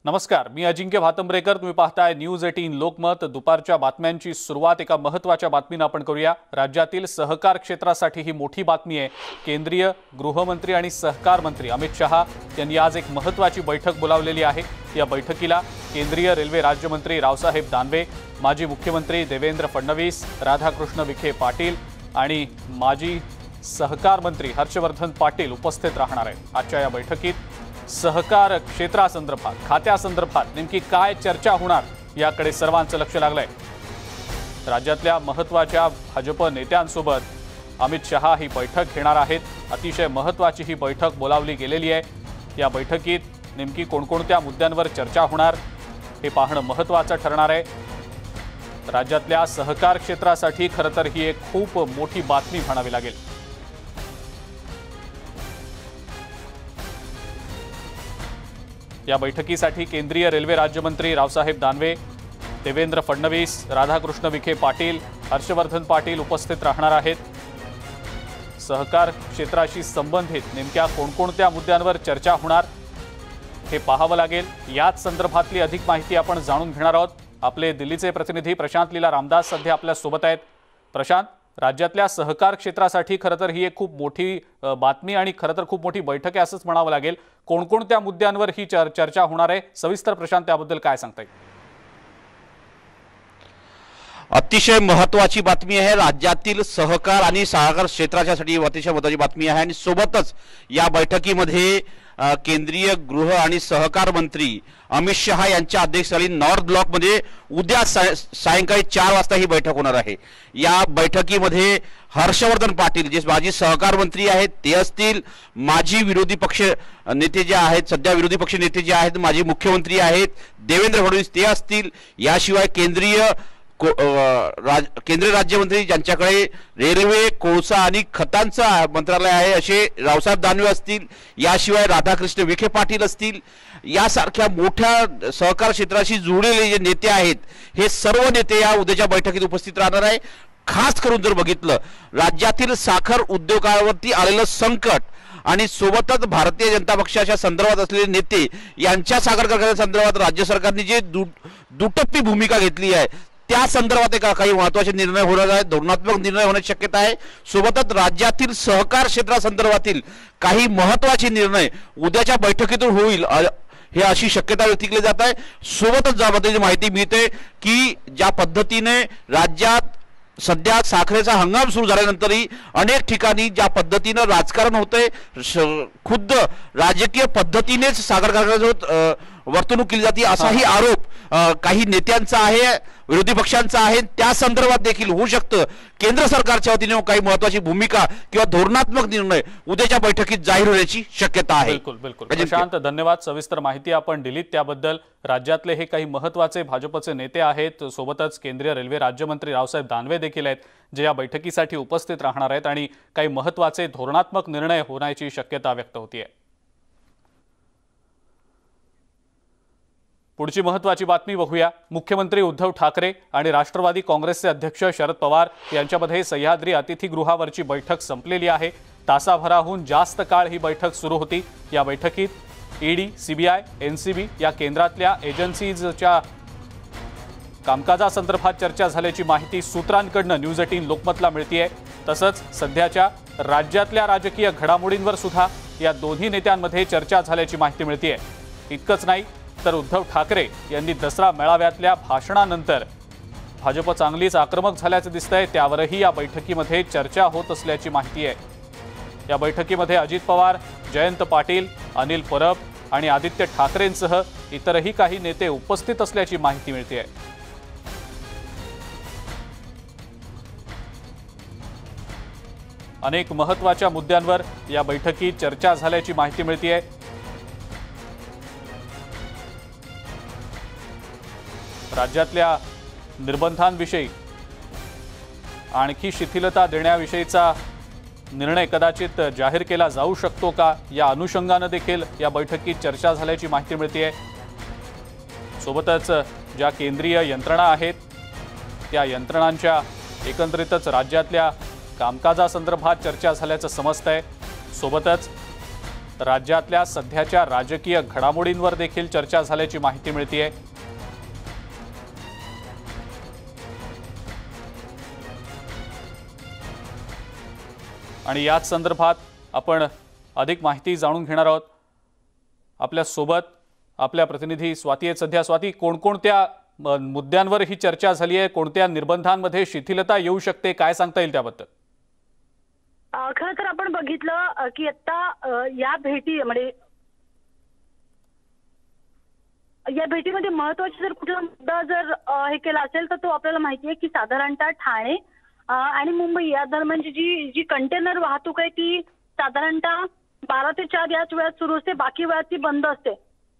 नमस्कार, मी अजिंक्य भातंब्रेकर। तुम्ही पाहताय न्यूज 18 लोकमत। दुपारच्या बातम्यांची सुरुवात एका महत्त्वाच्या बातमीने आपण करूया। राज्यातील सहकार क्षेत्रासाठी ही मोठी बातमी आहे। केंद्रीय गृहमंत्री आणि सहकार मंत्री अमित शहा यांनी आज एक महत्त्वाची बैठक बोलावलेली आहे। या बैठकीला केंद्रीय रेल्वे राज्यमंत्री रावसाहेब दानवे, माजी मुख्यमंत्री देवेंद्र फडणवीस, राधाकृष्ण विखे पाटील आणि माजी सहकार मंत्री हर्षवर्धन पाटील उपस्थित राहणार आहेत। आजच्या या बैठकीत सहकार क्षेत्रासंदर्भात, खात्यासंदर्भात नेमकी काय चर्चा होणार याकडे सर्वांचं लक्ष लागलंय। राज्यातल्या महत्त्वाच्या भाजप नेत्यांसोबत अमित शहा ही बैठक घेणार आहेत। अतिशय महत्त्वाची ही बैठक बोलावली गेलेली आहे। या बैठकीत नेमकी कोणकोणत्या मुद्द्यांवर चर्चा होणार हे पाहणं महत्त्वाचं ठरणार आहे। राज्यातल्या सहकार क्षेत्रासाठी खरं तर ही एक खूप मोठी बातमी म्हणावी लागेल। या बैठकीसाठी केंद्रीय रेल्वे राज्यमंत्री रावसाहेब दानवे, देवेंद्र फडणवीस, राधाकृष्ण विखे पाटील, हर्षवर्धन पाटील उपस्थित राहणार आहेत। सहकार क्षेत्राशी संबंधित नेमक्या कोणकोणत्या मुद्द्यांवर चर्चा होणार हे पाहावं लागेल। याच संदर्भातली अधिक माहिती आपण जाणून घेणार आहोत। आपले दिल्लीचे प्रतिनिधी प्रशांत लीला रामदास सध्या आपल्या सोबत आहेत। प्रशांत, राज्यातल्या सहकार क्षेत्रासाठी खरं तर ही एक खूप मोठी बातमी आणि खरं तर खूप मोठी बैठक आहे असंच म्हणावं लागेल। कोणकोणत्या मुद्द्यांवर ही चर्चा होणार आहे, सविस्तर प्रशांत त्याबद्दल काय सांगता येईल? अतिशय महत्त्वाची बातमी आहे। राज्यातील सहकार आणि सहकार क्षेत्रासाठी अतिशय महत्त्वाची बातमी आहे आणि सोबतच या बैठकीमध्ये केंद्रीय गृह आणि सहकार मंत्री अमित शहा यांच्या अध्यक्षतेखाली नॉर्थ ब्लॉकमध्ये उद्या सायंकाळी 4 वाजता ही बैठक होणार आहे। या बैठकीमध्ये हर्षवर्धन पाटील जे माजी सहकार मंत्री आहेत ते असतील, माजी विरोधी पक्ष नेते जे आहेत, सध्या विरोधी पक्ष नेते जे आहेत, माजी मुख्यमंत्री आहेत देवेंद्र फडणवीस ते असतील, याशिवाय केंद्रीय राज्यमंत्री ज्यांच्याकडे रेल्वे, कोळसा आणि खतांचं मंत्रालय आहे असे रावसाहेब दानवे असतील, याशिवाय राधाकृष्ण विखे पाटील असतील, यासारख्या मोठ्या सहकार क्षेत्राशी जुळलेले जे नेते आहेत हे सर्व नेते या उद्याच्या बैठकीत उपस्थित राहणार आहे। खास करून जर बघितलं राज्यातील साखर उद्योगावरती आलेलं संकट आणि सोबतच भारतीय जनता पक्षाच्या संदर्भात असलेले नेते यांच्या साखर कारखान्या संदर्भात राज्य सरकारने जे दुटप्पी भूमिका घेतली आहे त्या संदर्भात काही महत्त्वाचे निर्णय होणार आहेत, धोरणात्मक निर्णय होण्याची शक्यता आहे। सोबतच राज्यातील सहकार क्षेत्रासंदर्भातील काही महत्त्वाचे निर्णय उद्याच्या बैठकीतून होईल हे अशी शक्यता व्यक्त केली जात आहे। सोबतच ज्याबद्दलची माहिती मिळते की ज्या पद्धतीने राज्यात सध्या साखरेचा हंगाम सुरू झाल्यानंतरही अनेक ठिकाणी ज्या पद्धतीने राजकारण होते, खुद्द राजकीय पद्धतीनेच साखर कारखान्यासोबत वर्तणूक केली जाते असाही आरोप काही नेत्यांचा आहे, विरोधी पक्षांचा आहे। त्या संदर्भात देखील होऊ शकतं केंद्र सरकारच्या वतीने काही महत्त्वाची भूमिका किंवा धोरणात्मक निर्णय उद्याच्या बैठकीत जाहीर होण्याची शक्यता आहे। बिलकुल बिलकुल प्रशांत, धन्यवाद। सविस्तर माहिती आपण दिलीत त्याबद्दल। राज्यातले हे काही महत्त्वाचे भाजपचे नेते आहेत, सोबतच केंद्रीय रेल्वे राज्यमंत्री रावसाहेब दानवे देखील आहेत जे या बैठकीसाठी उपस्थित राहणार आहेत आणि काही महत्त्वाचे धोरणात्मक निर्णय होण्याची शक्यता व्यक्त होतीये। पुढची महत्त्वाची बातमी बघूया। मुख्यमंत्री उद्धव ठाकरे आणि राष्ट्रवादी काँग्रेसचे अध्यक्ष शरद पवार यांच्यामध्ये सह्याद्री अतिथीगृहावरची बैठक संपलेली आहे। तासाभराहून जास्त काळ ही बैठक सुरू होती। या बैठकीत ईडी, सीबीआय, एनसीबी या केंद्रातल्या एजन्सीजच्या कामकाजासंदर्भात चर्चा झाल्याची माहिती सूत्रांकडून न्यूज 18 लोकमतला मिळतेय। तसंच सध्याच्या राज्यातल्या राजकीय घडामोडींवर सुद्धा या दोन्ही नेत्यांमध्ये चर्चा झाल्याची माहिती मिळतेय। इतकंच नाही तर उद्धव ठाकरे यांनी दसरा मेळाव्यातल्या भाषणानंतर भाजप चांगलीच आक्रमक झाल्याचं दिसतंय, त्यावरही या बैठकीमध्ये चर्चा होत असल्याची माहिती आहे। या बैठकीमध्ये अजित पवार, जयंत पाटील, अनिल परब आणि आदित्य ठाकरेंसह इतरही काही नेते उपस्थित असल्याची माहिती मिळते। अनेक महत्त्वाच्या मुद्द्यांवर या बैठकीत चर्चा झाल्याची माहिती मिळते। राज्यातल्या निर्बंधांविषयी आणखी शिथिलता देण्याविषयीचा निर्णय कदाचित जाहीर केला जाऊ शकतो का, या अनुषंगाने देखील या बैठकीत चर्चा झाल्याची माहिती मिळते। सोबतच ज्या केंद्रीय यंत्रणा आहेत त्या यंत्रणांच्या एकंदरीतच राज्यातल्या कामकाजासंदर्भात चर्चा झाल्याचं समजतंय। सोबतच राज्यातल्या सध्याच्या राजकीय घडामोडींवर देखील चर्चा झाल्याची माहिती मिळतेय। आणि याच संदर्भात आपण अधिक माहिती जाणून घेणार आहोत। आपल्या सोबत आपल्या प्रतिनिधी स्वाती आहेत सध्या। स्वाती, कोणकोणत्या मुद्द्यांवर ही चर्चा झाली आहे, कोणत्या निर्बंधांमध्ये शिथिलता येऊ शकते, काय सांगता येईल त्याबद्दल? खरं तर आपण बघितलं की आता या भेटीमध्ये महत्त्वाचा जर कुठला मुद्दा जर हे केला असेल तर तो आपल्याला माहिती आहे की साधारणतः ठाणे आणि मुंबई या दरम्यानची जी कंटेनर वाहतूक आहे ती साधारणतः 12 ते 4 याच वेळात सुरू असते, बाकी वेळात ती बंद असते।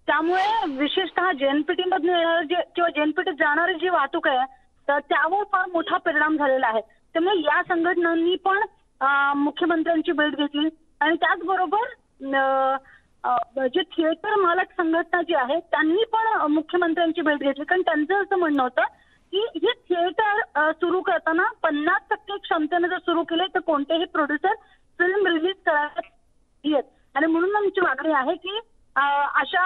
त्यामुळे विशेषतः जेएनपीटी मधून येणारी किंवा जेएनपीटी जाणारी जी वाहतूक आहे तर त्यावर फार मोठा परिणाम झालेला आहे। त्यामुळे या संघटनांनी पण मुख्यमंत्र्यांची भेट घेतली आणि त्याचबरोबर जे थिएटर मालक संघटना जी आहे त्यांनी पण मुख्यमंत्र्यांची भेट घेतली, कारण त्यांचं असं म्हणणं होतं की हे थिएटर सुरू करताना 50% क्षमतेने जर सुरू केले तर कोणतेही प्रोड्युसर फिल्म रिलीज करायला येत आणि म्हणून आमची मागणी आहे की अशा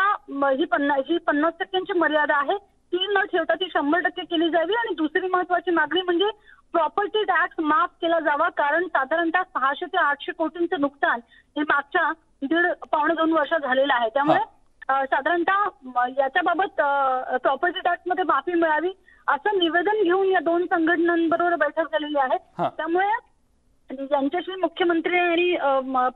ही 50% मर्यादा आहे ती न ठेवता ती 100% केली जावी। आणि दुसरी महत्वाची मागणी म्हणजे प्रॉपर्टी टॅक्स माफ केला जावा, कारण साधारणतः 600 ते 800 कोटींचं नुकसान हे मागच्या 1.5-2 वर्षात झालेलं आहे। त्यामुळे साधारणतः याच्याबाबत प्रॉपर्टी टॅक्स मध्ये माफी मिळावी असं निवेदन घेऊन या दोन संघटनांबरोबर बैठक झालेली आहे। त्यामुळे यांच्याशी मुख्यमंत्री आणि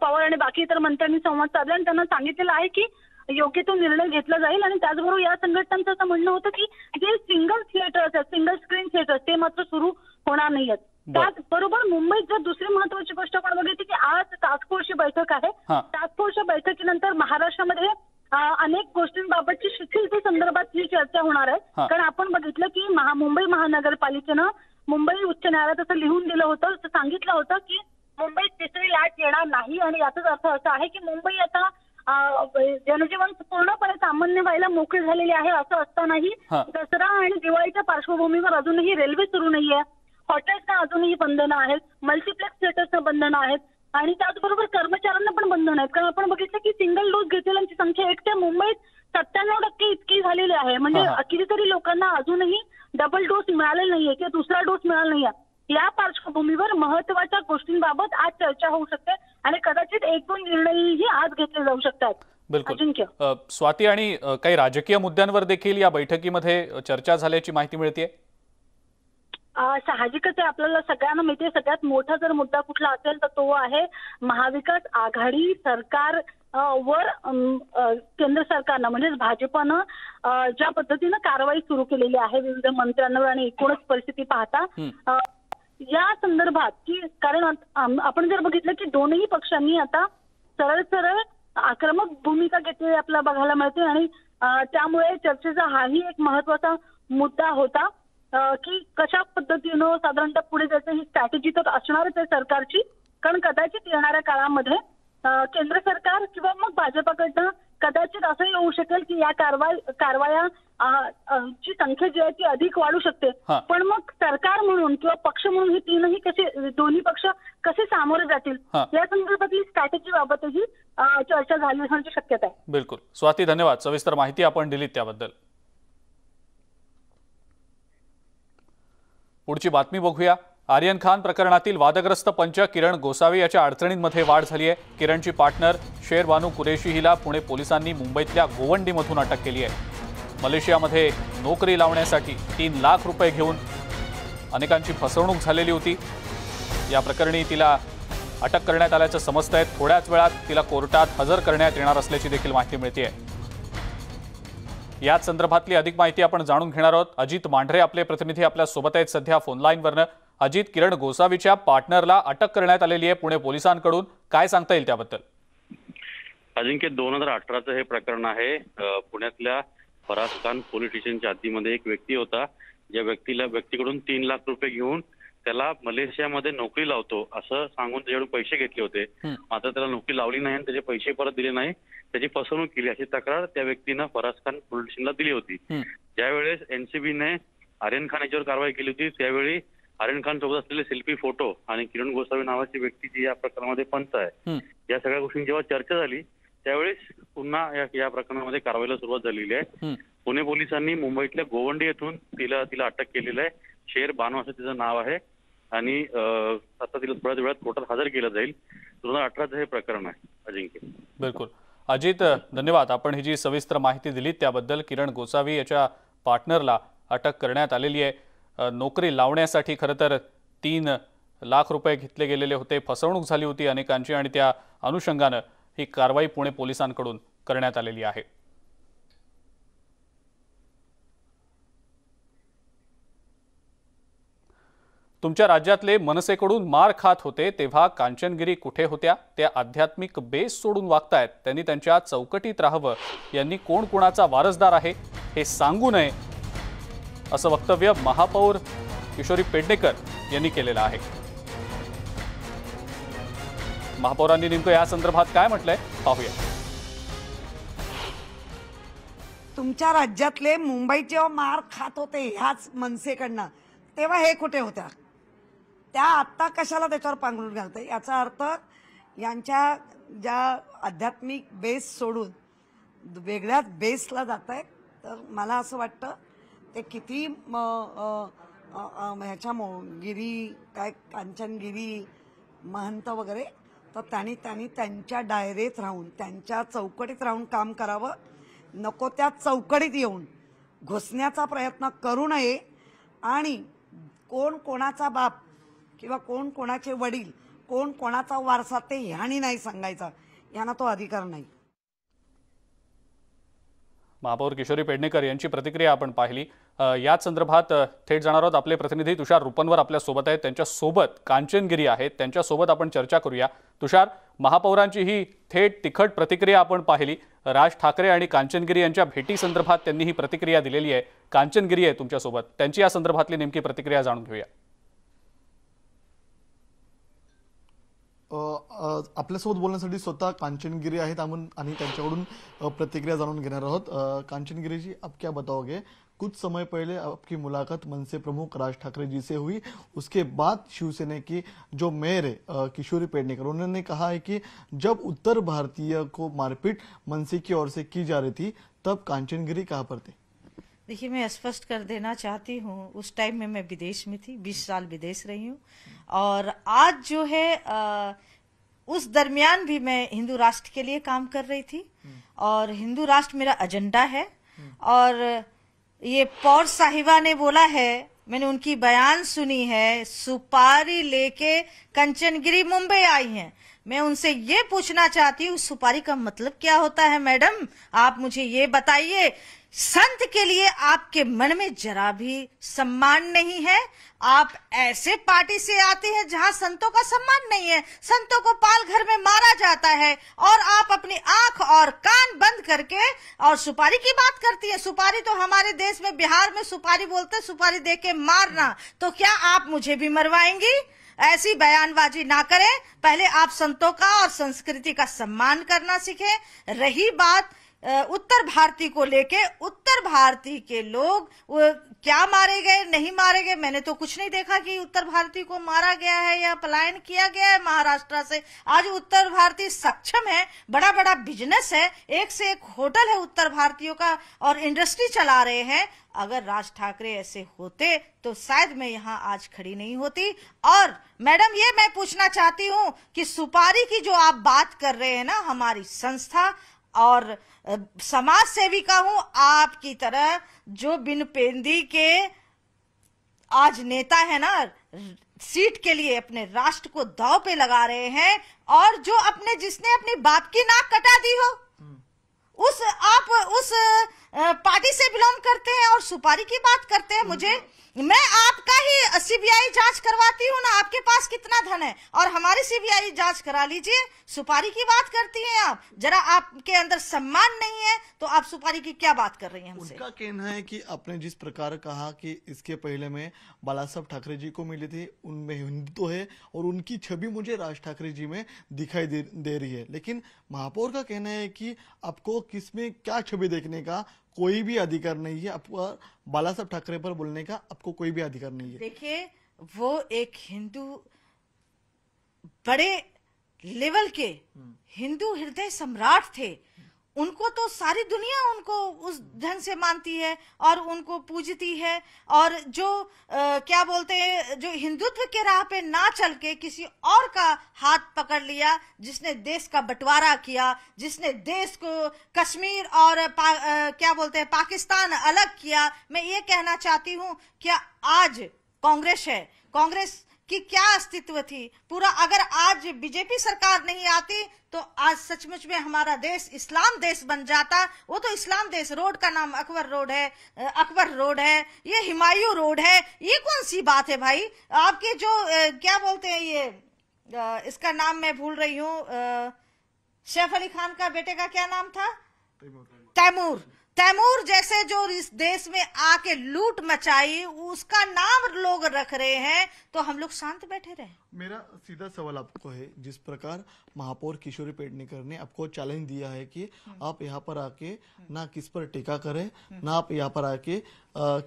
पवार आणि बाकी इतर मंत्र्यांनी संवाद साधला आणि त्यांना सांगितलेलं आहे की योग्य तो निर्णय घेतला जाईल। आणि त्याचबरोबर या संघटनांचं असं म्हणणं होतं की जे सिंगल थिएटर्स आहेत, सिंगल स्क्रीन थिएटर्स ते मात्र सुरू होणार नाही आहेत। त्याचबरोबर मुंबईत जर दुसरी महत्वाची गोष्ट आपण बघितली की आज टास्क फोर्सची बैठक आहे। टास्क फोर्सच्या बैठकीनंतर महाराष्ट्रामध्ये अनेक गोष्टींबाबतची शिथिलते संदर्भात ही चर्चा होणार आहे। कारण आपण बघितलं की मुंबई महानगरपालिकेनं मुंबई उच्च न्यायालयात असं लिहून दिलं होतं, सांगितलं होतं की मुंबईत तिसरी लाट येणार नाही आणि याचाच अर्थ असा आहे की मुंबई आता जनजीवन पूर्णपणे सामान्य व्हायला मोकळी झालेली आहे। असं असतानाही दसरा आणि दिवाळीच्या पार्श्वभूमीवर अजूनही रेल्वे सुरू नाहीये, हॉटेल्सना अजूनही बंधनं आहेत, मल्टिप्लेक्स थिएटर्सना बंधनं आहेत आणि त्याचबरोबर कर्मचाऱ्यांना पण बंधनं आहेत। कारण आपण बघितलं की सिंगल डोस घेतलेल्यांची संख्या एकट्या मुंबईत 97% इतकी झालेली आहे। म्हणजे कितीतरी लोकांना अजूनही डबल डोस मिळालेला नाहीये किंवा दुसरा डोस मिळाला नाहीये। या पार्श्वभूमीवर महत्वाच्या गोष्टींबाबत आज चर्चा होऊ शकते आणि कदाचित 1-2 निर्णयही आज घेतले जाऊ शकतात। बिलकुल स्वाती, आणि काही राजकीय मुद्द्यांवर देखील या बैठकीमध्ये चर्चा झाल्याची माहिती मिळते। साहजिकच आहे, आपल्याला सगळ्यांना माहिती सगळ्यात मोठा जर मुद्दा कुठला असेल तर तो आहे महाविकास आघाडी सरकार वर केंद्र सरकारनं म्हणजे भाजपनं ज्या पद्धतीनं कारवाई सुरू केलेली आहे विविध मंत्र्यांवर आणि एकूणच परिस्थिती पाहता या संदर्भात की कारण आपण जर बघितलं की दोनही पक्षांनी आता सरळ आक्रमक भूमिका घेतलेली आपल्याला बघायला मिळते आणि त्यामुळे चर्चेचा हाही एक महत्वाचा मुद्दा होता की कशा पद्धतीनं साधारणतः पुढे जायचं ही स्ट्रॅटेजी तर असणारच आहे सरकारची। कारण कदाचित येणाऱ्या काळामध्ये केंद्र सरकार किंवा मग भाजपाकडनं कदाचित असंही होऊ शकेल की या कारवाया ची संख्या जी आहे ती अधिक वाढू शकते। पण मग सरकार म्हणून किंवा पक्ष म्हणून हे तीनही कसे दोन्ही पक्ष कसे सामोरे जातील या संदर्भातली स्ट्रॅटेजी बाबतही चर्चा झाली असण्याची शक्यता आहे। बिलकुल स्वाती, धन्यवाद सविस्तर माहिती आपण दिलीत त्याबद्दल। पुढची बातमी बघूया। आर्यन खान प्रकरणातील वादग्रस्त पंच किरण गोसावी याच्या अडचणींमध्ये वाढ झाली आहे। किरणची पार्टनर शेरबानू कुरेशी हिला पुणे पोलिसांनी मुंबईतल्या गोवंडीमधून अटक केली आहे। मलेशियामध्ये नोकरी लावण्यासाठी 3 लाख रुपये घेऊन अनेकांची फसवणूक झालेली होती। या प्रकरणी तिला अटक करण्यात आल्याचं समजतंय। थोड्याच वेळात तिला कोर्टात हजर करण्यात येणार असल्याची देखील माहिती मिळते। याच संदर्भातली अधिक माहिती आपण जाणून घेणार आहोत। अजित मांढरे आपले प्रतिनिधी आपल्या सोबत आहेत सध्या फोन लाईनवरनं। अजित, किरण गोसावीच्या पार्टनरला अटक करण्यात आलेली आहे पुणे पोलिसांकडून, काय सांगता येईल त्याबद्दल? अजिंक्य, 2018चं हे प्रकरण आहे। पुण्यातल्या फराज खान पोलीस स्टेशनच्या हद्दीमध्ये एक व्यक्ती होता, ज्या व्यक्तीकडून 3 लाख रुपये घेऊन त्याला मलेशियामध्ये नोकरी लावतो असं सांगून त्याच्याकडून पैसे घेतले होते। मात्र त्याला नोकरी लावली नाही आणि त्याचे पैसे परत दिले नाही, त्याची फसवणूक केली अशी तक्रार त्या व्यक्तीनं फराज खान पोलीस स्टेशनला दिली होती। ज्यावेळेस एनसीबीने आर्यन खान याच्यावर कारवाई केली होती त्यावेळी आर्यन खान सोबत असलेले सेल्फी फोटो आणि किरण गोसावी नावाची व्यक्ती जी या प्रकरणामध्ये पंच आहे, या सगळ्या गोष्टींची जेव्हा चर्चा झाली त्यावेळेस पुन्हा या प्रकरणामध्ये कारवाईला सुरुवात झालेली आहे. पुणे पोलिसांनी मुंबईतल्या गोवंडी येथून तिला अटक केलेलं आहे. शेर बानो असं तिचं नाव आहे आणि आता तिला थोड्याच वेळात कोर्टात हजर केलं जाईल. 2018चं हे प्रकरण आहे अजिंक्य. बिलकुल अजित, धन्यवाद. आपण ही जी सविस्तर माहिती दिली त्याबद्दल. किरण गोसावी याच्या पार्टनरला अटक करण्यात आलेली आहे. नोकरी लावण्यासाठी खरं तर 3 लाख रुपये घेतले गेलेले होते. फसवणूक झाली होती अनेकांची आणि त्या अनुषंगानं ही कारवाई पुणे पोलिसांकडून करण्यात आलेली आहे. तुमच्या राज्यातले मनसेकडून मार खात होते तेव्हा कांचनगिरी कुठे होत्या? त्या आध्यात्मिक बेस सोडून वागतायत. त्यांनी त्यांच्या चौकटीत राहावं. यांनी कोण कोणाचा वारसदार आहे हे सांगू नये असं वक्तव्य महापौर किशोरी पेडणेकर यांनी केलेलं आहे. महापौरांनी नेमकं या संदर्भात काय म्हटलंय पाहूया. तुमच्या राज्यातले मुंबईत जेव्हा मार खात होते ह्याच मनसेकडनं तेव्हा हे कुठे होत्या? त्या आत्ता कशाला त्याच्यावर पांघरून घालते? याचा अर्थ यांच्या ज्या आध्यात्मिक बेस सोडून वेगळ्याच बेसला जात आहे. तर मला असं वाटतं ते किती ह्याच्या गिरी काय कांचनगिरी महंत वगैरे, तर त्यांनी त्यांच्या दायरेत राहून त्यांच्या चौकटीत राहून काम करावं. नको त्या चौकटीत येऊन घुसण्याचा प्रयत्न करू नये. आणि कोण कोणाचा बाप किंवा कोण कोणाचे वडील, कोण कोणाचा वारसा ते ह्यानी नाही सांगायचा. यांना तो अधिकार नाही. महापौर किशोरी पेडणेकर यांची प्रतिक्रिया आपण पाहिली. याच संदर्भात थेट जाणार आहोत. आपले प्रतिनिधी तुषार रुपनवर आपल्या सोबत आहेत. त्यांच्यासोबत कांचनगिरी आहेत, त्यांच्यासोबत आपण चर्चा करूया. तुषार, महापौरांची ही थेट तिखट प्रतिक्रिया आपण पाहिली. राज ठाकरे आणि कांचनगिरी यांच्या भेटी संदर्भात त्यांनी ही प्रतिक्रिया दिलेली आहे. कांचनगिरी आहे तुमच्यासोबत, त्यांची या संदर्भातली नेमकी प्रतिक्रिया जाणून घेऊया. आपल्यासोबत बोलण्यासाठी स्वतः कांचनगिरी आहेत आणि त्यांच्याकडून प्रतिक्रिया जाणून घेणार आहोत. कांचनगिरी जी, आप क्या बताओगे? कुछ समय पहले आपकी मुलाकात मनसे प्रमुख राज ठाकरे जी से हुई. उसके बाद शिवसेना की जो मेयर है किशोरी पेडणेकर, उन्होंने कहा है कि जब उत्तर भारतीय को मारपीट मनसे की ओर से की जा रही थी तब कांचनगिरी कहाँ पर थे? देखिए, मैं स्पष्ट कर देना चाहती हूँ, उस टाइम में मैं विदेश में थी, 20 साल विदेश रही हूँ. और आज जो है उस दरमियान भी मैं हिंदू राष्ट्र के लिए काम कर रही थी. और हिंदू राष्ट्र मेरा एजेंडा है. और ये पौर साहिबा ने बोला है, मैंने उनकी बयान सुनी है, सुपारी लेके कंचनगिरी मुंबई आई हैं. मैं उनसे ये पूछना चाहती हूँ, सुपारी का मतलब क्या होता है मैडम? आप मुझे ये बताइए. संत के लिए आपके मन में जरा भी सम्मान नहीं है. आप ऐसे पार्टी से आते हैं जहां संतों का सम्मान नहीं है. संतों को पाल घर में मारा जाता है और आप अपनी आंख और कान बंद करके और सुपारी की बात करती है. सुपारी तो हमारे देश में, बिहार में सुपारी बोलते हैं, सुपारी दे के मारना. तो क्या आप मुझे भी मरवाएंगी? ऐसी बयानबाजी ना करें. पहले आप संतों का और संस्कृति का सम्मान करना सीखें. रही बात उत्तर भारती को लेके, उत्तर भारती के लोग क्या मारे गए नहीं मारे गए, मैंने तो कुछ नहीं देखा कि उत्तर भारती को मारा गया है या पलायन किया गया है महाराष्ट्र से. आज उत्तर भारतीय सक्षम है, बड़ा बड़ा बिजनेस है, एक से एक होटल है उत्तर भारतीयों का और इंडस्ट्री चला रहे हैं. अगर राज ठाकरे ऐसे होते तो शायद मैं यहाँ आज खड़ी नहीं होती. और मैडम, ये मैं पूछना चाहती हूँ कि सुपारी की जो आप बात कर रहे हैं ना, हमारी संस्था और समाज सेविका हूं आपकी तरह, जो बिन पेंदी के आज नेता है ना, सीट के लिए अपने राष्ट्र को दांव पे लगा रहे हैं. और जो जिसने अपनी बाप की नाक कटा दी हो, आप उस पार्टी से बिलोंग करते हैं और सुपारी की बात करते हैं. मैं आपका ही सीबीआई जांच करवाती हूँ ना. आपके पास कितना धन है और हमारी सीबीआई जांच करा लीजिए. सुपारी की बात करती हैं आप. जरा आपके अंदर सम्मान नहीं है तो आप सुपारी की क्या बात कर रही हैं हमसे? उनका कहना है कि आपने जिस प्रकार कहा कि इसके पहले में बाला साहब ठाकरे जी को मिली थी, उनमें हिंदुत्व है और उनकी छवि मुझे राज ठाकरे जी में दिखाई दे रही है. लेकिन महापौर का कहना है कि आपको किसमें क्या छवि देखने का कोई भी अधिकार नहीं है. आपको बाला साहब ठाकरे पर बोलने का आपको कोई भी अधिकार नहीं है. देखिए, वो एक हिंदू बड़े लेवल के हिंदू हृदय सम्राट थे, उनको तो सारी दुनिया उनको उस ढंग से मानती है और उनको पूजती है। और जो क्या बोलते हैं, जो हिंदुत्व के राह पे ना चल के किसी और का हाथ पकड़ लिया, जिसने देश का बंटवारा किया, जिसने देश को कश्मीर और क्या बोलते हैं पाकिस्तान अलग किया। मैं ये कहना चाहती हूँ कि आज कांग्रेस है, कांग्रेस की क्या अस्तित्व थी पूरा। अगर आज बीजेपी सरकार नहीं आती तो आज सचमुच में हमारा देश इस्लाम देश बन जाता। वो तो इस्लाम देश, रोड का नाम अकबर रोड है, अकबर रोड है, ये हुमायूं रोड है, ये कौन सी बात है भाई। आपके जो क्या बोलते हैं ये इसका नाम मैं भूल रही हूँ, सैफ अली खान का बेटे का क्या नाम था, तैमूर। तैमूर जैसे जो इस देश में आके लूट मचाई, उसका नाम लोग रख रहे हैं, तो हम लोग शांत बैठे रहे। मेरा सीधा सवाल आपको है, जिस प्रकार महापौर किशोरी पेडनेकर ने आपको चैलेंज दिया है कि आप यहाँ पर आके ना किस पर टीका करें, ना आप यहाँ पर आके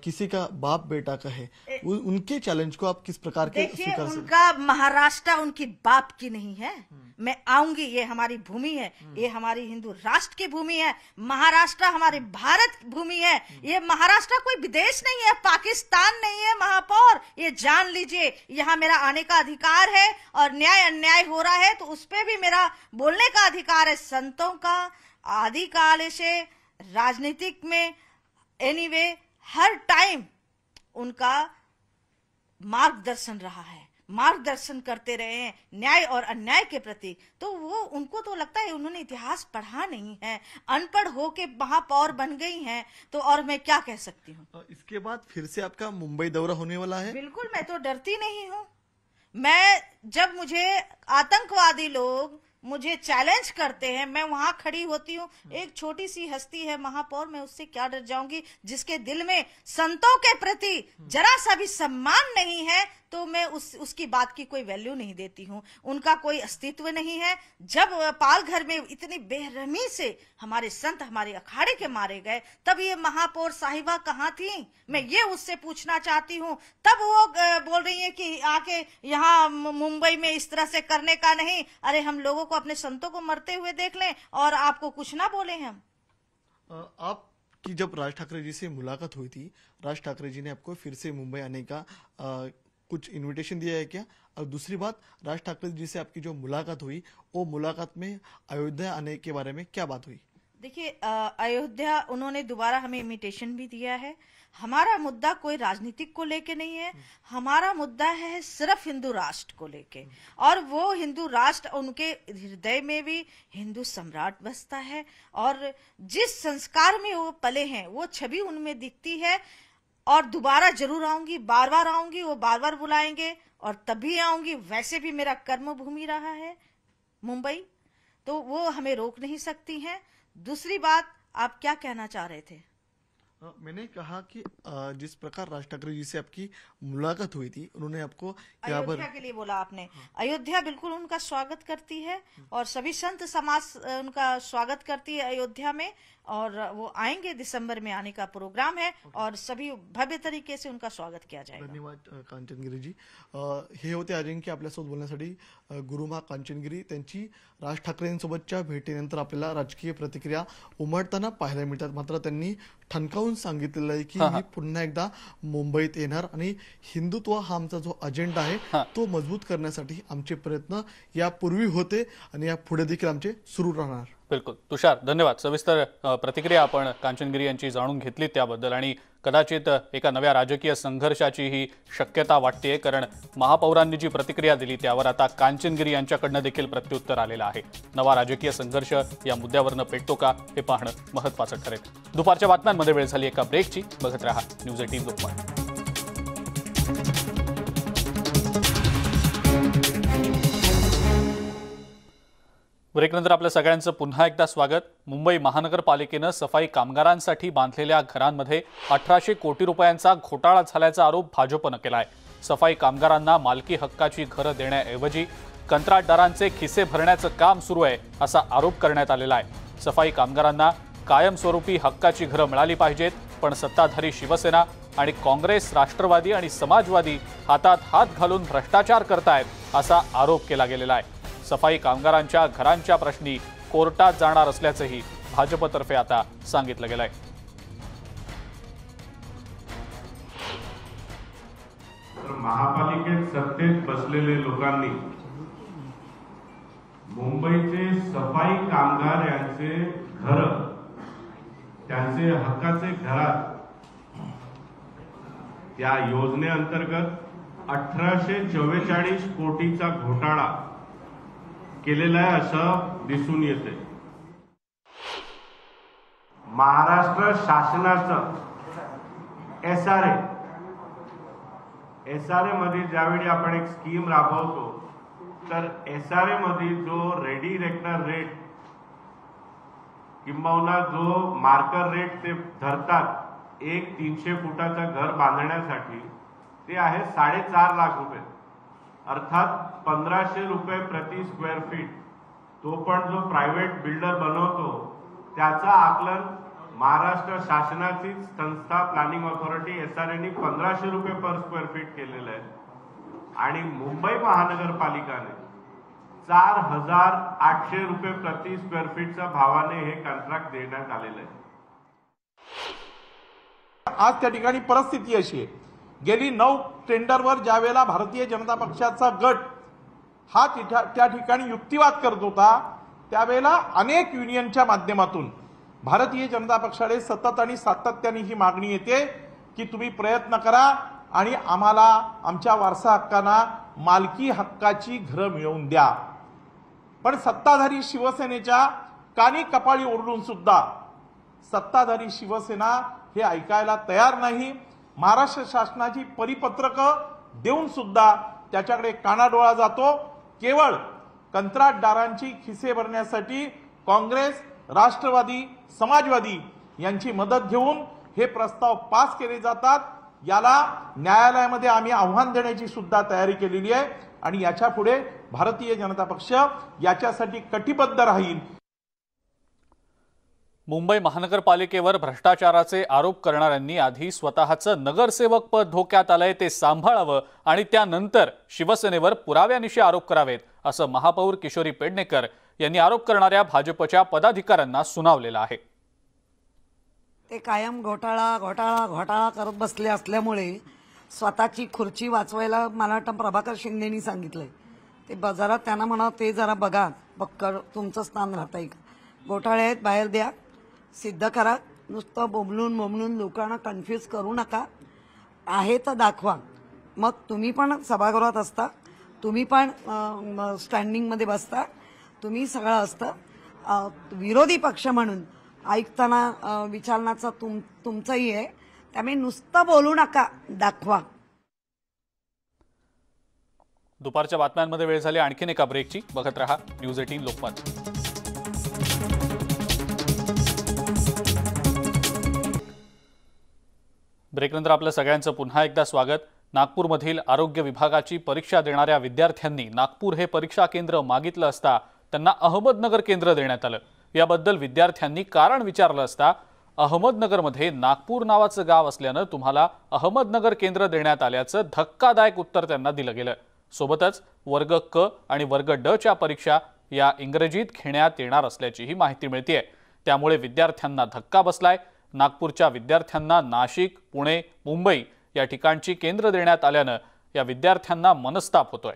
किसी का बाप बेटा कहे, उनके चैलेंज को आप किस प्रकार के देखिए, उनका महाराष्ट्र उनकी बाप की नहीं है। मैं आऊंगी, ये हमारी भूमि है, ये हमारी हिंदू राष्ट्र की भूमि है, महाराष्ट्र हमारी भारत भूमि है। ये महाराष्ट्र कोई विदेश नहीं है, पाकिस्तान नहीं है महापौर, ये जान लीजिए। यहाँ मेरा आने का अधिकार है और न्याय अन्याय हो रहा है तो उस पर भी मेरा बोलने का अधिकार है। संतों का आदिकाल से राजनीतिक में एनीवे हर टाइम उनका मार्गदर्शन रहा है, मार्गदर्शन करते रहे हैं न्याय और अन्याय के प्रति। तो वो उनको तो लगता है उन्होंने इतिहास पढ़ा नहीं है, अनपढ़ होके महापौर बन गई हैं, तो और मैं क्या कह सकती हूँ। इसके बाद फिर से आपका मुंबई दौरा होने वाला है? बिल्कुल, मैं तो डरती नहीं हूँ। मैं जब मुझे आतंकवादी लोग मुझे चैलेंज करते हैं, मैं वहां खड़ी होती हूँ। एक छोटी सी हस्ती है महापौर, मैं उससे क्या डर जाऊंगी, जिसके दिल में संतों के प्रति जरा सा भी सम्मान नहीं है, तो मैं उसकी बात की कोई वैल्यू नहीं देती हूँ। उनका कोई अस्तित्व नहीं है। जब पालघर में इतनी बेरहमी से हमारे संत हमारे अखाड़े के मारे गए, तब ये महापौर साहिबा कहाँ थी, मैं ये उससे पूछना चाहती हूँ। तब वो बोल रही है कि आके यहाँ मुंबई में इस तरह से करने का नहीं। अरे हम लोगों को अपने संतों को मरते हुए देख लें और आपको कुछ ना बोले हम। आपकी जब राज ठाकरे जी से मुलाकात हुई थी, राज ठाकरे जी ने आपको फिर से मुंबई आने का कुछ इनविटेशन दिया है क्या? और दूसरी बात, राज ठाकरे जी से आपकी जो मुलाकात हुई, वो मुलाकात में अयोध्या आने के बारे में क्या बात हुई? देखिए, अयोध्या उन्होंने दोबारा हमें इनविटेशन भी दिया है। हमारा मुद्दा कोई राजनीतिक को लेके नहीं है, हमारा मुद्दा है सिर्फ हिंदू राष्ट्र को लेके। और वो हिंदू राष्ट्र, उनके हृदय में भी हिंदू सम्राट बसता है और जिस संस्कार में वो पले हैं वो छवि उनमें दिखती है। और दोबारा जरूर आऊंगी, बार बार आऊंगी, वो बार बार बुलाएंगे और तभी आऊंगी। वैसे भी मेरा कर्म भूमि रहा है मुंबई, तो वो हमें रोक नहीं सकती हैं। दूसरी बात, आप क्या कहना चाह रहे थे? मैंने कहा कि जिस प्रकार राज ठाकरे जी से आपकी मुलाकात हुई थी, उन्होंने आपको यहाँ पर अयोध्या के लिए बोला आपने। अयोध्या बिल्कुल उनका स्वागत करती है और सभी संत समाज उनका स्वागत करती है अयोध्या में। और वो आएंगे, दिसंबर में आने का प्रोग्राम है और सभी भव्य तरीके से उनका स्वागत किया जाएगा। धन्यवाद कांचनगिरी जी. हे होते अजिंक्य आपल्यासोबत बोलण्यासाठी. गुरुमा कांचनगिरी त्यांची राज ठाकरेंसोबतच्या भेटीनंतर आपल्याला राजकीय प्रतिक्रिया उमटताना पाहायला मिळतात. मात्र त्यांनी ठणकावून सांगितलेलं आहे की मी पुन्हा एकदा मुंबईत येणार आणि हिंदुत्व हा आमचा जो अजेंडा आहे तो मजबूत करण्यासाठी आमचे प्रयत्न यापूर्वी होते आणि यापुढे देखील आमचे सुरू राहणार. बिलकुल तुषार, धन्यवाद. सविस्तर प्रतिक्रिया आपण कांचनगिरी यांची जाणून घेतली त्याबद्दल. आणि कदाचित एका नव्या राजकीय संघर्षाची ही शक्यता वाटते, कारण महापौरांनी जी प्रतिक्रिया दिली त्यावर आता कांचनगिरी यांच्याकडनं देखील प्रत्युत्तर आलेलं आहे. नवा राजकीय संघर्ष या मुद्द्यावरनं पेटतो का हे पाहणं महत्त्वाचं ठरेल. दुपारच्या बातम्यांमध्ये वेळ झाली एका ब्रेकची. बघत रहा न्यूज 18 लोकमत. ब्रेकनंतर आपल्या सगळ्यांचं पुन्हा एकदा स्वागत. मुंबई महानगरपालिकेनं सफाई कामगारांसाठी बांधलेल्या घरांमध्ये 1800 कोटी रुपयांचा घोटाळा झाल्याचा आरोप भाजपनं केलाय. सफाई कामगारांना मालकी हक्काची घरं देण्याऐवजी कंत्राटदारांचे खिसे भरण्याचं काम सुरू आहे असा आरोप करण्यात आलेला आहे. सफाई कामगारांना कायमस्वरूपी हक्काची घरं मिळाली पाहिजेत, पण सत्ताधारी शिवसेना आणि काँग्रेस, राष्ट्रवादी आणि समाजवादी हातात हात घालून भ्रष्टाचार करतायत असा आरोप केला गेलेला आहे. सफाई कामगारांच्या घरांच्या प्रश्नी कोर्टात जाणार असल्याचंही भाजपतर्फे आता सांगितलं गेलंय। महापालिकेत सत्तेत बसलेले लोकांनी मुंबईचे सफाई कामगार यांचे घर, त्यांचे हक्काचे घरात त्या योजनेअंतर्गत 1844 कोटीचा घोटाळा केलेला आहे असं दिसून येते। महाराष्ट्र शासनाचं SRA मध्ये ज्यावेळी आपण एक स्कीम राबवतो तर SRA मध्ये जो रेडी रेकनर रेट किंबहुना जो मार्कर रेट ते धरतात एक 300 फुटाचं घर बांधण्यासाठी ते आहे 4.5 लाख रुपये, अर्थात 1500 रुपये प्रति स्क्वेअर फीट। तो पण जो प्रायव्हेट बिल्डर बनवतो त्याचा आकलन महाराष्ट्र शासनाची संस्था प्लॅनिंग ऑथॉरिटी SRA ने 1500 रुपये पर स्क्वेअर फीट केलेलं आहे आणि मुंबई महानगरपालिकाने 4800 रुपये प्रति स्क्वेअर फीटच्या भावाने हे कॉन्ट्रॅक्ट देण्यात आलेलं आहे। आज त्या ठिकाणी परिस्थिती अशी आहे, गेली 9 टेंडरवर ज्यावेळेला भारतीय जनता पक्षाचा गट हा त्या ठिकाणी युक्तिवाद करत होता त्यावेळेला अनेक युनियनच्या माध्यमातून भारतीय जनता पक्षाने सतत आणि सातत्याने ही मागणी येते की तुम्ही प्रयत्न करा आणि आम्हाला आमच्या वारसा हक्कांना मालकी हक्काची घरं मिळवून द्या। पण सत्ताधारी शिवसेनेच्या कानी कपाळी ओरडून सुद्धा सत्ताधारी शिवसेना हे ऐकायला तयार नाही। महाराष्ट्र शासनाची परिपत्रकं देऊन सुद्धा त्याच्याकडे कानाडोळा जातो। केवळ कंत्राटदारांची खिसे भरण्यासाठी काँग्रेस, राष्ट्रवादी, समाजवादी यांची मदत घेऊन हे प्रस्ताव पास केले जातात। याला न्यायालयामध्ये आम्ही आव्हान देण्याची सुद्धा तयारी केलेली आहे आणि याच्या पुढे भारतीय जनता पक्ष याच्यासाठी कटिबद्ध राहील। मुंबई महानगरपालिकेवर भ्रष्टाचाराचे आरोप करणाऱ्यांनी आधी स्वतःचं नगरसेवक पद धोक्यात आलंय ते सांभाळावं आणि त्यानंतर शिवसेनेवर पुराव्यानिशी आरोप करावेत, असं महापौर किशोरी पेडणेकर यांनी आरोप करणाऱ्या भाजपच्या पदाधिकाऱ्यांना सुनावलेलं आहे। ते कायम घोटाळा करत बसले असल्यामुळे स्वतःची खुर्ची वाचवायला मला वाटतं प्रभाकर शिंदेनी सांगितलंय ते जरा त्यांना म्हणा ते जरा बघा बक्कड तुमचं स्थान राहतंय का, घोटाळे आहेत बाहेर द्या, सिद्ध करा, नुसतं बोंबलून लोकांना कन्फ्यूज करू नका, आहे तर दाखवा। मग तुम्ही पण सभागृहात असता, तुम्ही पण स्टँडिंगमध्ये बसता, तुम्ही सगळं असतं। विरोधी पक्ष म्हणून ऐकताना विचारण्याचं तुमचंही आहे, त्यामुळे नुसतं बोलू नका, दाखवा। दुपारच्या बातम्यांमध्ये वेळ झाली आणखीन एका ब्रेकची। बघत रहा न्यूज 18 लोकमत। ब्रेकनंतर आपलं सगळ्यांचं पुन्हा एकदा स्वागत। नागपूरमधील आरोग्य विभागाची परीक्षा देणाऱ्या विद्यार्थ्यांनी नागपूर हे परीक्षा केंद्र मागितलं असता त्यांना अहमदनगर केंद्र देण्यात आलं। याबद्दल विद्यार्थ्यांनी कारण विचारलं असता अहमदनगरमध्ये नागपूर नावाचं गाव असल्यानं तुम्हाला अहमदनगर केंद्र देण्यात आल्याचं धक्कादायक उत्तर त्यांना दिलं गेलं। सोबतच वर्ग क आणि वर्ग ड च्या परीक्षा या इंग्रजीत घेण्यात येणार असल्याचीही माहिती मिळतेय। त्यामुळे विद्यार्थ्यांना धक्का बसलाय। नागपूरच्या विद्यार्थ्यांना नाशिक, पुणे, मुंबई या ठिकाणची केंद्र देण्यात आल्यानं या विद्यार्थ्यांना मनस्ताप होतोय।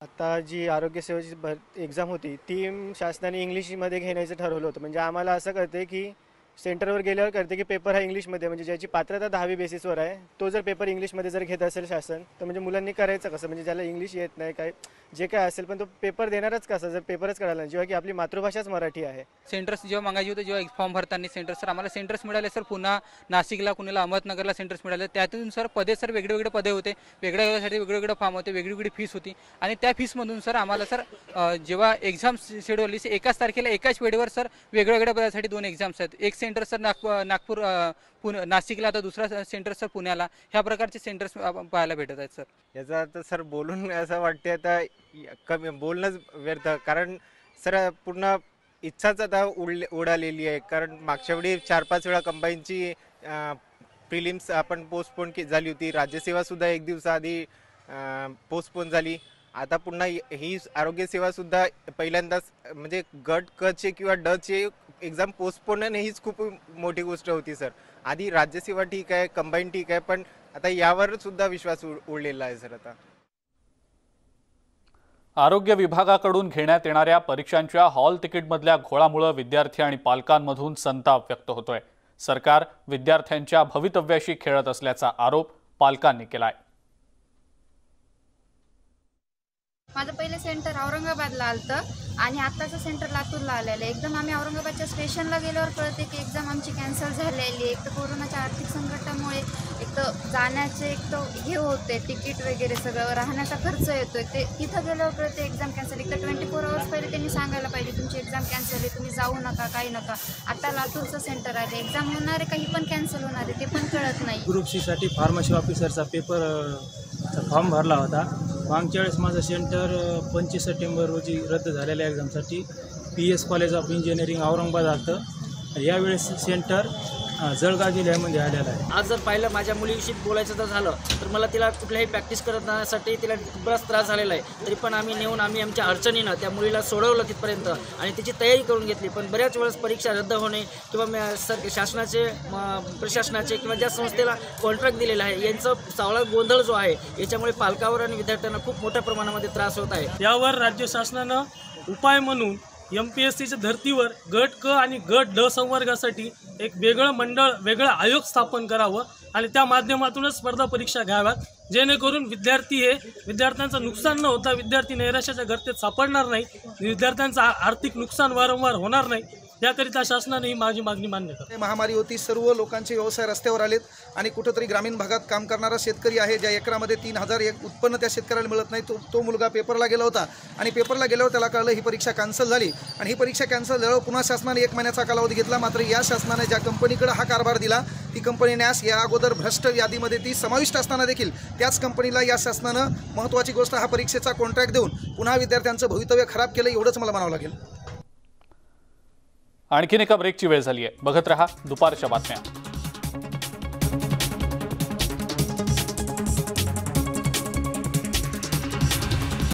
आता जी आरोग्य सेवेची एक्झाम होती ती शासनाने इंग्लिशमध्ये घेण्याचं ठरवलं होतं। म्हणजे आम्हाला असं कळते की सेंटरवर गेल्यावर कळते की पेपर हा इंग्लिशमध्ये, म्हणजे ज्याची पात्रता 10वी बेसिसवर आहे तो जर पेपर इंग्लिशमध्ये जर घेत असेल शासन तर म्हणजे मुलांनी करायचं कसं, म्हणजे ज्याला इंग्लिश येत नाही काय जे काय असेल पण तो पेपर देणारच कसं जर पेपरच कळाला नाही, जेव्हा की आपली मातृभाषाच मराठी आहे। सेंटर्स जेव्हा मागायचे होते, जेव्हा फॉर्म भरताना सेंटर्स, सर आम्हाला सेंटर्स मिळाले सर, पुन्हा नाशिकला, कुणाला अहमदनगरला सेंटर्स मिळाले। त्यातून सर पदे सर वेगळे पदे होते, वेगळ्यासाठी वेगवेगळे फॉर्म होते, वेगवेगळी फीस होती आणि त्या फीसमधून सर आम्हाला सर जेव्हा एक्झाम शेड्यूल एकाच तारखेला एकाच वेळेवर सर वेगवेगळ्या पदासाठी 2 एक्झाम्स आहेत। एक सेंटर सर नागपूर नाशिकला, तर दुसरा सेंटर सर पुण्याला, ह्या प्रकारचे सेंटर्स पाहायला भेटत आहेत सर। याचा अर्थ सर बोलून असं वाटते आता कमी बोलणंच व्यर्थ, कारण सर पूर्ण इच्छाच आता उडालेली आहे। कारण मागच्या वेळी 4-5 वेळा कंबाईनची प्रिलिम्स आपण पोस्टपोन झाली होती, राज्यसेवा सुद्धा 1 दिवसाआधी पोस्टपोन झाली. आता पुन्हा ही आरोग्य सेवा सुद्धा पहिल्यांदाच म्हणजे गट क चे किंवा ड चे एक्झाम पोस्टपोन हीच खूप मोठी गोष्ट होती सर. आधी राज्यसेवा ठीक आहे, कंबाईन ठीक आहे, पण आता यावर सुद्धा विश्वास उडलेला आहे सर. आता आरोग्य विभागाकडून घेण्यात येणाऱ्या परीक्षांच्या हॉल तिकीटमधल्या घोळामुळे विद्यार्थी आणि पालकांमधून संताप व्यक्त होतोय. सरकार विद्यार्थ्यांच्या भवितव्याशी खेळत असल्याचा आरोप पालकांनी केलाय. माझं पहिलं सेंटर औरंगाबादला आलतं आणि आत्ताचं सेंटर लातूरला आलेलं आहे. एकदम आम्ही औरंगाबादच्या स्टेशनला गेल्यावर कळते की एक्झाम आमची कॅन्सल झालेली आहे. एक तर कोरोनाच्या आर्थिक संकटामुळे एक तर जाण्याचे एक तर हे होते, तिकीट वगैरे सगळं, राहण्याचा खर्च येतोय. ते तिथं गेल्यावर कळते एक्झाम कॅन्सल. एक तर 24 आवर्स पहिले त्यांनी सांगायला पाहिजे तुमची एक्झाम कॅन्सल आहे, तुम्ही जाऊ नका, काही नका. आता लातूरचं सेंटर आले, एक्झाम होणार आहे, काही पण कॅन्सल होणार आहे, ते पण कळत नाही. ग्रुप सी साठी फार्मसी ऑफिसरचा पेपर फॉर्म भरला होता. मागच्या वेळेस माझं सेंटर 25 सप्टेंबर रोजी रद्द झालेल्या एक्झामसाठी PS college of engineering Aurangabad आलं. यावेळेस सेंटर जळगाव जिल्ह्यामध्ये आलेलं आहे. आज जर पाहिलं माझ्या मुलीविषयी बोलायचं जर झालं तर मला तिला कुठल्याही प्रॅक्टिस करण्यासाठी तिला बराच त्रास झालेला आहे. तरी पण आम्ही आमच्या अडचणीनं त्या मुलीला सोडवलं तिथपर्यंत आणि तिची तयारी करून घेतली. पण बऱ्याच वेळेस परीक्षा रद्द होणे किंवा शासनाचे प्रशासनाचे किंवा ज्या संस्थेला कॉन्ट्रॅक्ट दिलेला आहे यांचं सावळा गोंधळ जो आहे याच्यामुळे पालकावर आणि विद्यार्थ्यांना खूप मोठ्या प्रमाणामध्ये त्रास होत आहे. यावर राज्य शासनानं उपाय म्हणून MPSCच्या धर्तीवर गट क आणि गट ड संवर्गासाठी एक वेगळं मंडळ, वेगळं आयोग स्थापन करावं आणि त्या माध्यमातूनच स्पर्धा परीक्षा घ्याव्यात, जेणेकरून विद्यार्थ्यांचं नुकसान न होता विद्यार्थी नैराश्याच्या गर्तेत सापडणार नाही, विद्यार्थ्यांचं आर्थिक नुकसान वारंवार होणार नाही, याकरिता शासनाने ही माझी मागणी मान्य करते. महामारी होती, सर्व लोकांचे व्यवसाय रस्त्यावर आलेत आणि कुठंतरी ग्रामीण भागात काम करणारा शेतकरी आहे ज्या एकरामध्ये 3000 एक उत्पन्न त्या शेतकऱ्याला मिळत नाही. तो मुलगा पेपरला गेला होता आणि पेपरला गेल्यावर त्याला कळलं ही परीक्षा कॅन्सल झाली आणि ही परीक्षा कॅन्सल झाल्यावर पुन्हा शासनाने 1 महिन्याचा कालावधी घेतला. मात्र या शासनाने ज्या कंपनीकडे हा कारभार दिला ती कंपनी न्यास या अगोदर भ्रष्ट यादीमध्ये ती समाविष्ट असताना देखील त्याच कंपनीला या शासनानं महत्त्वाची गोष्ट हा परीक्षेचा कॉन्ट्रॅक्ट देऊन पुन्हा विद्यार्थ्यांचं भवितव्य खराब केलं, एवढंच मला म्हणावं लागेल. आणखीन एका ब्रेकची वेळ झाली आहे. बघत रहा दुपारच्या बातम्या.